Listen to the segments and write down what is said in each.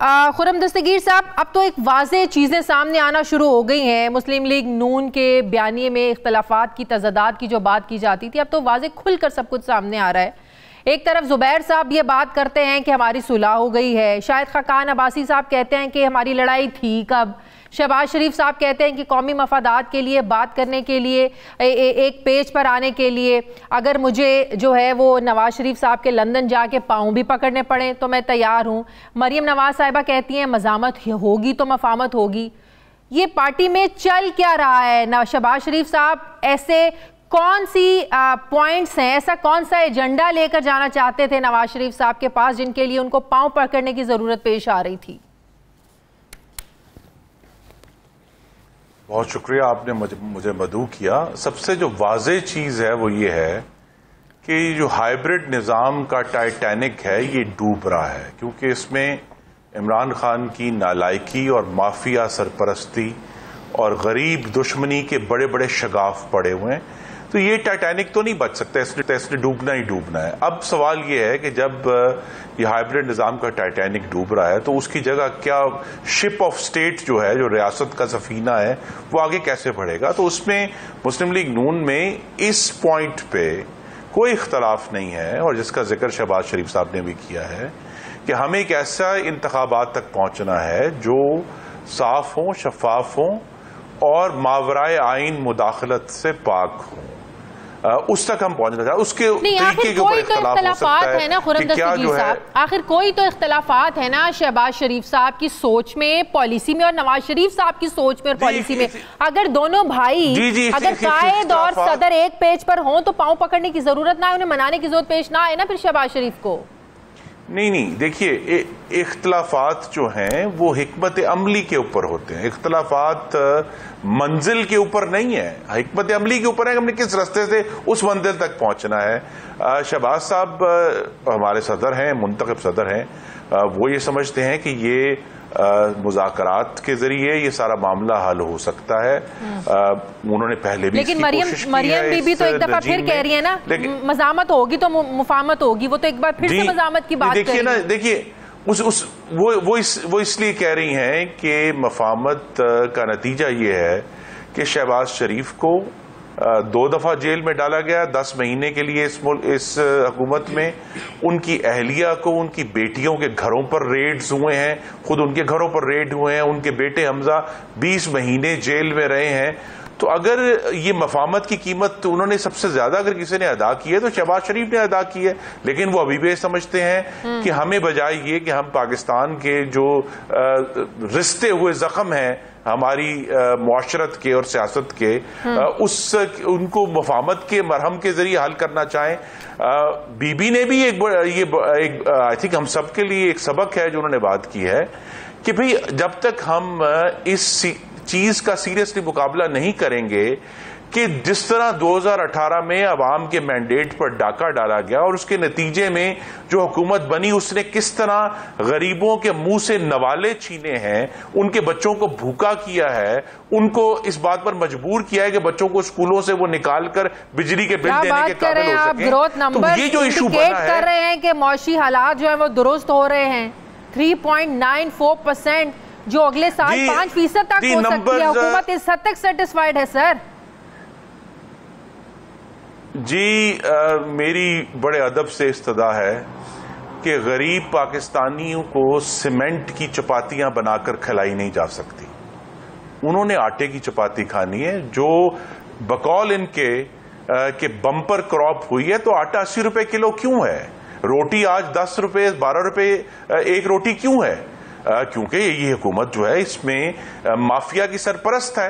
خرم دستگیر صاحب، اب تو ایک واضح چیزیں سامنے آنا شروع ہو گئی ہیں۔ مسلم لیگ نون کے بیانیے میں اختلافات کی تضادات کی جو بات کی جاتی تھی، اب تو واضح کھل کر سب کچھ سامنے آ رہا ہے۔ ایک طرف زبیر صاحب یہ بات کرتے ہیں کہ ہماری صلح ہو گئی ہے، شاہد خاقان عباسی صاحب کہتے ہیں کہ ہماری لڑائی تھی کب، شہباز شریف صاحب کہتے ہیں کہ قومی مفادات کے لیے بات کرنے کے لیے، ایک پیج پر آنے کے لیے اگر مجھے جو ہے وہ نواز شریف صاحب کے لندن جا کے پاؤں بھی پکڑنے پڑیں تو میں تیار ہوں۔ مریم نواز صاحبہ کہتی ہیں مزاحمت ہوگی تو مفاہمت ہوگی۔ یہ پارٹی میں چل کیا رہا ہے؟ شہباز شریف صاحب ایسے کون سی پوائنٹس ہیں، ایسا کون سا ایجنڈا لے کر جانا چاہتے تھے نواز شریف صاحب کے پاس جن کے لیے ان کو پاؤں پکڑنے کی ضرورت پیش آ رہی تھی؟ بہت شکریہ، آپ نے مجھے مدعو کیا۔ سب سے جو واضح چیز ہے وہ یہ ہے کہ جو ہائیبرڈ نظام کا ٹائٹینک ہے یہ ڈوب رہا ہے، کیونکہ اس میں عمران خان کی نالائکی اور مافیا سرپرستی اور غریب دشمنی کے بڑے بڑے شگاف پڑے ہوئے ہیں۔ تو یہ ٹائٹینک تو نہیں بچ سکتا، اس نے ڈوبنا ہی ڈوبنا ہے۔ اب سوال یہ ہے کہ جب یہ ہائیبرڈ نظام کا ٹائٹینک ڈوب رہا ہے تو اس کی جگہ کیا شپ آف سٹیٹ جو ہے، جو ریاست کا سفینہ ہے، وہ آگے کیسے بڑھے گا؟ تو اس میں مسلم لیگ نون میں اس پوائنٹ پہ کوئی اختلاف نہیں ہے، اور جس کا ذکر شہباز شریف صاحب نے بھی کیا ہے کہ ہمیں ایک ایسا انتخابات تک پہنچنا ہے جو صاف ہوں، شفاف ہوں اور ماورائے آئین مداخلت سے پاک ہوں۔ اس تک ہم پہنچنا چاہتے ہیں۔ اس کے طریقے کے اوپر اختلاف ہو سکتا ہے کہ کیا جو ہے، آخر کوئی تو اختلافات ہے نا شہباز شریف صاحب کی سوچ میں، پالیسی میں، اور نواز شریف صاحب کی سوچ میں اور پالیسی میں۔ اگر دونوں بھائی اگر قائد اور صدر ایک پیج پر ہوں تو پاؤں پکڑنے کی ضرورت نہ ہے، انہیں منانے کی ضرورت پیش نہ آئے نا پھر شہباز شریف کو۔ نہیں دیکھیے، اختلافات جو ہیں وہ حکمت عملی کے اوپر ہوتے ہیں، اختلافات منزل کے اوپر نہیں ہے، حکمت عملی کے اوپر ہے کہ ہم نے کس راستے سے اس منزل تک پہنچنا ہے۔ شہباز صاحب ہمارے صدر ہیں، منتخب صدر ہیں، وہ یہ سمجھتے ہیں کہ یہ مذاکرات کے ذریعے یہ سارا معاملہ حل ہو سکتا ہے۔ انہوں نے پہلے بھی لیکن مریم بی بھی تو ایک دفعہ پھر کہہ رہی ہے نا مزاحمت ہوگی تو مفاہمت ہوگی، وہ تو ایک بار پھر سے مزاحمت کی بات کر رہی ہیں۔ دیکھیے وہ اس لیے کہہ رہی ہیں کہ مفاہمت کا نتیجہ یہ ہے کہ شہباز شریف کو 2 دفعہ جیل میں ڈالا گیا 10 مہینے کے لیے اس حکومت میں، ان کی اہلیہ کو، ان کی بیٹیوں کے گھروں پر ریڈز ہوئے ہیں، خود ان کے گھروں پر ریڈ ہوئے ہیں، ان کے بیٹے حمزہ 20 مہینے جیل میں رہے ہیں۔ تو اگر یہ مفاہمت کی قیمت انہوں نے سب سے زیادہ اگر کسی نے ادا کی ہے تو شہباز شریف نے ادا کی ہے، لیکن وہ ابھی بھی سمجھتے ہیں کہ ہمیں بجائے یہ کہ ہم پاکستان کے جو رستے ہوئے زخم ہیں ہماری معاشرت کے اور سیاست کے، ان کو مفاہمت کے مرہم کے ذریعے حل کرنا چاہیں۔ بی بی نے بھی یہ آئی تھنک ہم سب کے لیے ایک سبق ہے جو انہوں نے بات کی ہے کہ بھئی جب تک ہم اس چیز کا سیریسلی مقابلہ نہیں کریں گے کہ جس طرح 2018 میں عوام کے مینڈیٹ پر ڈاکہ ڈالا گیا اور اس کے نتیجے میں جو حکومت بنی اس نے کس طرح غریبوں کے منہ سے نوالے چھینے ہیں، ان کے بچوں کو بھوکا کیا ہے، ان کو اس بات پر مجبور کیا ہے کہ بچوں کو اسکولوں سے وہ نکال کر بجلی کے بل دینے کے قابل ہو سکیں۔ گروتھ نمبر یہ جو ایشو بنا ہے کر رہے ہیں کہ معاشی حالات جو ہیں وہ درست ہو رہے ہیں، 3.94% جو اگلے سال 5% تک ہو سکتی ہے، حکومت اس حد تک سیٹسفائیڈ ہے سر؟ جی میری بڑے ادب سے استدعا ہے کہ غریب پاکستانیوں کو سیمنٹ کی چپاتیاں بنا کر کھلائی نہیں جا سکتی، انہوں نے آٹے کی چپاتی کھانی ہے۔ جو بقول ان کے کہ بمپر کراپ ہوئی ہے تو آٹا 80 روپے کلو کیوں ہے؟ روٹی آج 10 روپے 12 روپے ایک روٹی کیوں ہے؟ کیونکہ یہ حکومت جو ہے اس میں مافیا کی سرپرست ہے۔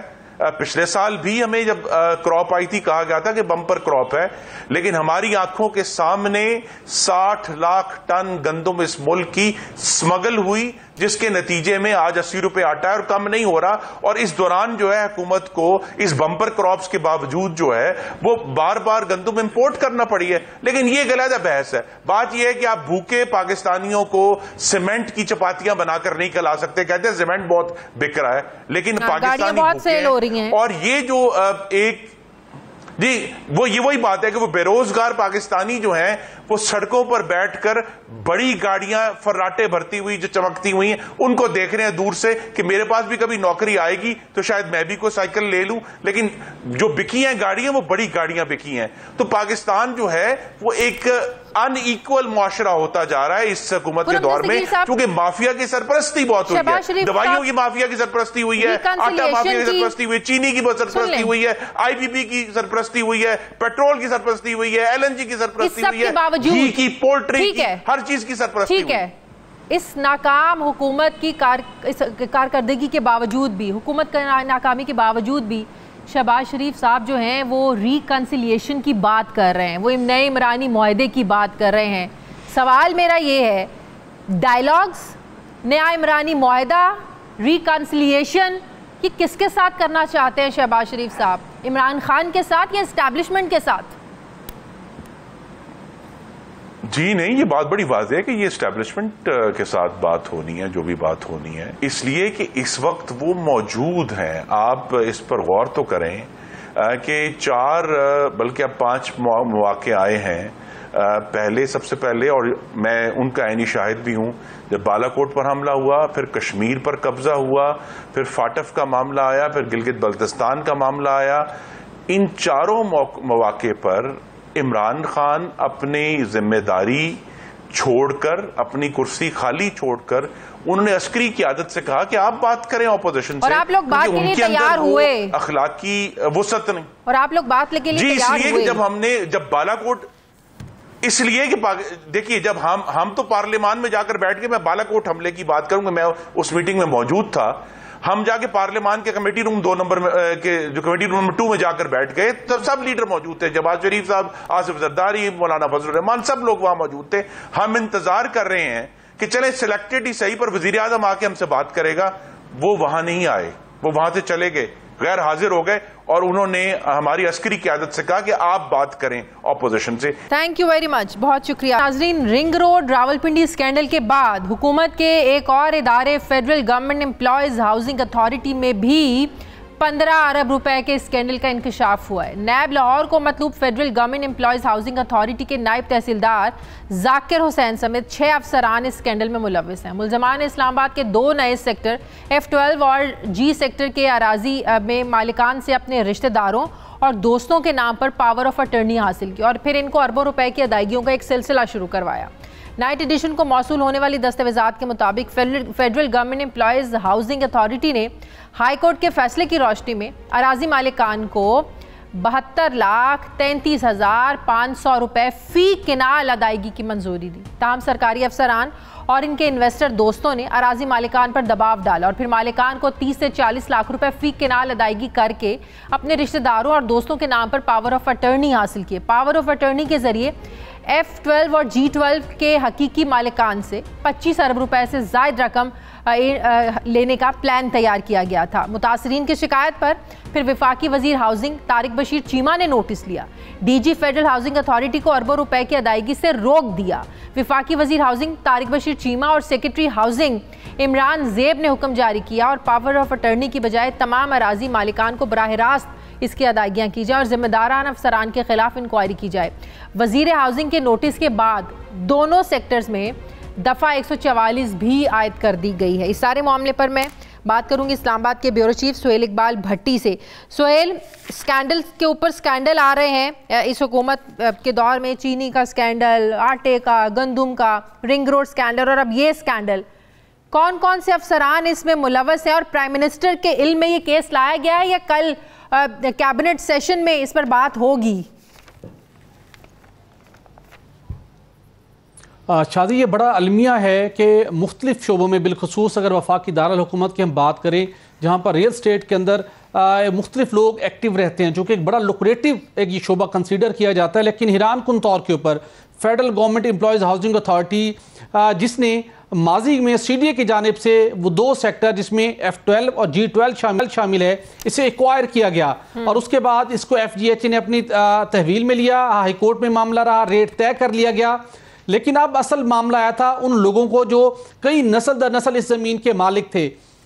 پچھلے سال بھی ہمیں جب کراپ آئی تھی کہا گیا تھا کہ بمپر کراپ ہے، لیکن ہماری آنکھوں کے سامنے 60 لاکھ ٹن گندم اس ملک کی سمگل ہوئی، جس کے نتیجے میں آج 80 روپے آٹا ہے اور کم نہیں ہو رہا۔ اور اس دوران جو ہے حکومت کو اس بمپر کراپس کے باوجود جو ہے وہ بار بار گندم امپورٹ کرنا پڑی ہے، لیکن یہ ایک علیحدہ بحث ہے۔ بات یہ ہے کہ آپ بھوکے پاکستانیوں کو سیمنٹ کی چپاتیاں بنا کر نہیں کھلا سکتے، کہتے ہیں سیمنٹ بہت بک رہا ہے، لیکن پاکستانی اور یہ جو ایک جی وہ یہ وہی بات ہے کہ وہ بے روزگار پاکستانی جو ہیں وہ سڑکوں پر بیٹھ کر بڑی گاڑیاں فراٹے بھرتی ہوئی جو چمکتی ہوئی ہیں ان کو دیکھ رہے ہیں دور سے کہ میرے پاس بھی کبھی نوکری آئے گی تو شاید میں بھی کوئی سائیکل لے لوں. لیکن جو بکی ہیں گاڑیاں وہ بڑی گاڑیاں بکی ہیں. تو پاکستان جو ہے وہ ایک ان ایکول معاشرہ ہوتا جا رہا ہے اس حکومت کے دور میں, کیونکہ مافیا کی سرپرستی بہت ہوئی ہے. دوائیوں کی مافیا کی سرپرستی ہوئی ہے, آٹا مافیا کی سرپرستی ہوئی ہے, چینی کی سرپرستی ہوئی ہے, آئی پی پی کی سرپرستی ہوئی ہے, پیٹرول کی سرپرستی ہوئی ہے, ایل این جی کی سرپرستی ہوئی ہے, گھی کی, پولٹری کی, ہر چیز کی سرپرستی ہوئی ہے. اس ناکام حکومت کی کارکردگی کے باوجود بھی, حکومت کا ناکامی کے باوجود بھی شہباز شریف صاحب جو ہیں وہ ریکنسیلیشن کی بات کر رہے ہیں, وہ نئے عمرانی معاہدے کی بات کر رہے ہیں. سوال میرا یہ ہے, ڈائیلاگز, نیا عمرانی معاہدہ, ریکنسیلیشن, یہ کس کے ساتھ کرنا چاہتے ہیں شہباز شریف صاحب؟ عمران خان کے ساتھ یا اسٹیبلشمنٹ کے ساتھ؟ جی نہیں, یہ بات بڑی واضح ہے کہ یہ اسٹیبلشمنٹ کے ساتھ بات ہونی ہے, جو بھی بات ہونی ہے, اس لیے کہ اس وقت وہ موجود ہیں. آپ اس پر غور تو کریں کہ 4 بلکہ اب 5 مواقع آئے ہیں. پہلے, سب سے پہلے, اور میں ان کا عینی شاہد بھی ہوں, جب بالا کوٹ پر حملہ ہوا, پھر کشمیر پر قبضہ ہوا, پھر فاٹف کا معاملہ آیا, پھر گلگت بلتستان کا معاملہ آیا. ان چاروں مواقع پر عمران خان اپنی ذمہ داری چھوڑ کر, اپنی کرسی خالی چھوڑ کر, انہوں نے عسکری قیادت سے کہا کہ آپ بات کریں اپوزیشن سے, اور آپ لوگ بات کے لیے تیار ہوئے, اخلاقی وسعت نہیں, اور آپ لوگ بات کے لیے جی اس لیے کہ جب بالا کوٹ, اس لیے کہ دیکھیے جب ہم تو پارلیمان میں جا کر بیٹھ کے, میں بالا کوٹ حملے کی بات کروں گا, میں اس میٹنگ میں موجود تھا, ہم جا کے پارلیمان کے کمیٹی روم 2 نمبر کے جو کمیٹی روم نمبر 2 میں جا کر بیٹھ گئے, تب سب لیڈر موجود تھے, شہباز شریف صاحب, آصف زرداری, مولانا فضل الرحمان, سب لوگ وہاں موجود تھے. ہم انتظار کر رہے ہیں کہ چلیں سلیکٹڈ ہی صحیح پر وزیر اعظم آ کے ہم سے بات کرے گا. وہ وہاں نہیں آئے, وہ وہاں سے چلے گئے, غیر حاضر ہو گئے, اور انہوں نے ہماری عسکری قیادت سے کہا کہ آپ بات کریں اپوزیشن سے. تھینک یو ویری مچ, بہت شکریہ. ناظرین, رنگ روڈ راولپنڈی اسکینڈل کے بعد حکومت کے ایک اور ادارے federal government employees housing authority میں بھی 15 ارب روپے کے اسکینڈل کا انکشاف ہوا ہے. نیب لاہور کو مطلوب federal government employees housing authority کے نائب تحصیلدار ذاکر حسین سمیت 6 افسران اس اسکینڈل میں ملوث ہیں. ملزمان اسلام آباد کے 2 نئے سیکٹر F12 اور G سیکٹر کے اراضی میں مالکان سے اپنے رشتہ داروں اور دوستوں کے نام پر پاور آف اٹرنی حاصل کی, اور پھر ان کو اربوں روپے کی ادائیگیوں کا ایک سلسلہ شروع کروایا. نائٹ ایڈیشن کو موصول ہونے والی دستاویزات کے مطابق federal government employees housing authority نے ہائی کورٹ کے فیصلے کی روشنی میں اراضی مالکان کو 72,33,500 روپے فی کنال ادائیگی کی منظوری دی. تاہم سرکاری افسران اور ان کے انویسٹر دوستوں نے اراضی مالکان پر دباؤ ڈالا اور پھر مالکان کو 30 سے 40 لاکھ روپے فی کنال ادائیگی کر کے اپنے رشتہ داروں اور دوستوں کے نام پر پاور آف اٹرنی حاصل کیے. پاور آف اٹرنی کے ذریعے F12 اور G12 کے حقیقی مالکان سے 25 ارب روپے سے زائد رقم لینے کا پلان تیار کیا گیا تھا. متاثرین کی شکایت پر پھر وفاقی وزیر ہاؤسنگ طارق بشیر چیمہ نے نوٹس لیا, D G Federal Housing Authority کو اربوں روپے کی ادائیگی سے روک دیا. وفاقی وزیر ہاؤسنگ طارق بشیر چیمہ اور سیکرٹری ہاؤسنگ عمران زیب نے حکم جاری کیا اور پاور آف اٹرنی کی بجائے تمام اراضی مالکان کو براہ راست اس کی ادائیگیاں کی جائیں اور ذمہ داران افسران کے خلاف انکوائری کی جائے. وزیر ہاؤسنگ کے نوٹس کے بعد دونوں سیکٹرز میں دفعہ 144 بھی عائد کر دی گئی ہے. اس سارے معاملے پر میں بات کروں گی اسلام آباد کے بیورو چیف سہیل اقبال بھٹی سے. سہیل, سکینڈل کے اوپر سکینڈل آ رہے ہیں اس حکومت کے دور میں, چینی کا سکینڈل, آٹے کا, گندم کا, رنگ روڈ سکینڈل, اور اب یہ سکینڈل. کون کون سے افسران اس میں ملوث ہیں اور پرائم منسٹر کے علم میں یہ کیس لایا گیا ہے یا کل کیبنٹ سیشن میں اس پر بات ہوگی؟ شادی, یہ بڑا المیہ ہے کہ مختلف شعبوں میں, بالخصوص اگر وفاقی دارالحکومت کی ہم بات کریں جہاں پر ریل اسٹیٹ کے اندر مختلف لوگ ایکٹیو رہتے ہیں, جو کہ ایک بڑا لوکریٹو ایک یہ شعبہ کنسیڈر کیا جاتا ہے, لیکن حیران کن طور کے اوپر federal government employees housing authority جس نے ماضی میں سی ڈی اے کی جانب سے وہ 2 سیکٹر جس میں F12 اور G12 شامل ہے, اسے ایکوائر کیا گیا اور اس کے بعد اس کو FGH نے اپنی تحویل میں لیا, ہائی کورٹ میں معاملہ رہا, ریٹ طے کر لیا گیا. لیکن اب اصل معاملہ آیا تھا ان لوگوں کو جو کئی نسل در نسل اس زمین کے مالک تھے.